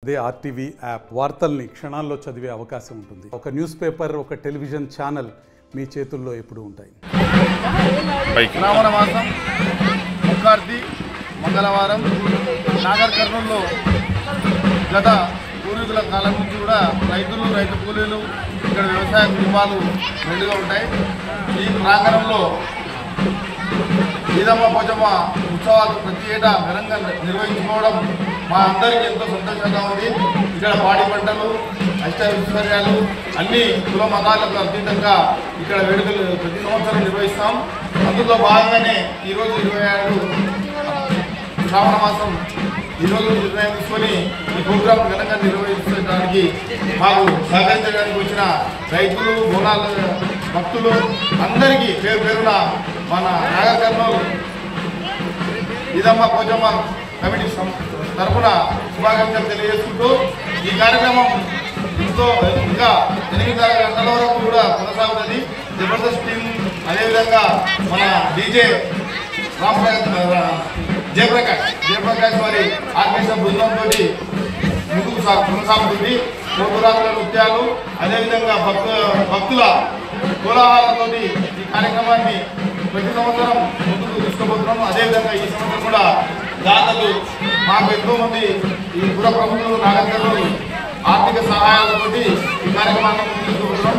అదే RTV app వార్తల్ని క్షణాల్లో చదివే అవకాశం ఉంటుంది. ఒక న్యూస్ పేపర్, ఒక టెలివిజన్ ఛానల్ మీ చేతుల్లో ఎప్పుడూ ఉంటాయి. శ్రావణ మాసం ముక్కార్తి మంగళవారం నాగర్ కర్నూలులో గత పూర్వీకుల కాలం నుంచి కూడా రైతులు, రైతు కూలీలు, ఇక్కడ వ్యవసాయ కుటుంబాలు మెండుగా ఉంటాయి. ఈ ప్రాంగణంలో ఈదమ్మ పోచమ్మ ఉత్సవాలు ప్రతి ఏటా ఘనంగా నిర్వహించుకోవడం మా అందరికీ ఎంతో సంతోషంగా ఉంది. ఇక్కడ పాడి పంటలు, అష్టైశ్వర్యాలు అన్ని కుల మతాలకు అతీతంగా ఇక్కడ వేడుకలు ప్రతి సంవత్సరం నిర్వహిస్తాం. అందులో భాగంగానే ఈరోజు 27 శ్రావణ మాసం ఈరోజు నిర్ణయం తీసుకొని ఈ ప్రోగ్రాం ఘనంగా నిర్వహించడానికి మాకు సహకరించడానికి వచ్చిన రైతులు, బోనాల భక్తులు అందరికీ పేరు పేరున మన నాగర్ కర్నూలు ఈదమ్మ పోచమ్మ కమిటీ తరఫున శుభాకాంక్షలు తెలియజేసుకుంటూ ఈ కార్యక్రమం ఎంతో ఇంకా 8 గంటల వరకు కూడా కొనసాగుతుంది. జబర్దస్త్ టీం, అదేవిధంగా మన డీజే జయప్రకాష్ వారి ఆర్కెస్ట్రా బృందంతో ముందుకు కొనసాగుతుంది. కోపురాత్రుల నృత్యాలు, అదేవిధంగా భక్తుల కోలాహలంతో ఈ కార్యక్రమాన్ని ప్రతి సంవత్సరం ముందుకు తీసుకోబోతున్నాం. అదేవిధంగా ఈ సంవత్సరం కూడా దాతలు మాకు ఎంతో మంది ఈ పుర ప్రముఖులు నాగర్ కర్నూలు ఆర్థిక సహాయాలతోటి ఈ కార్యక్రమాన్ని ముందుకు తీసుకుపోతున్నాం.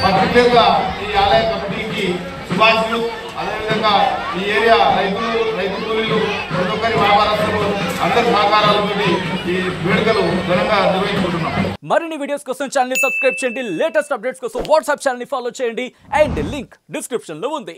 పర్టికులర్గా ఈ ఆలయ కమిటీకి శుభాశీలు, అదేవిధంగా ఈ ఏరియా రైతు కూలీలు, ప్రతి ఒక్కరి వ్యాపారస్తులు అందరి సహకారాలతో ఈ వేడుకలు ఘనంగా నిర్వహించుకుంటున్నాం. మరిన్ని వీడియోస్ కోసం ఛానల్ ని సబ్స్క్రైబ్ చేయండి. లేటెస్ట్ అప్డేట్స్ కోసం వాట్సాప్ ఛానల్ ని ఫాలో చేయండి. అండ్ లింక్ డిస్క్రిప్షన్ లో ఉంది.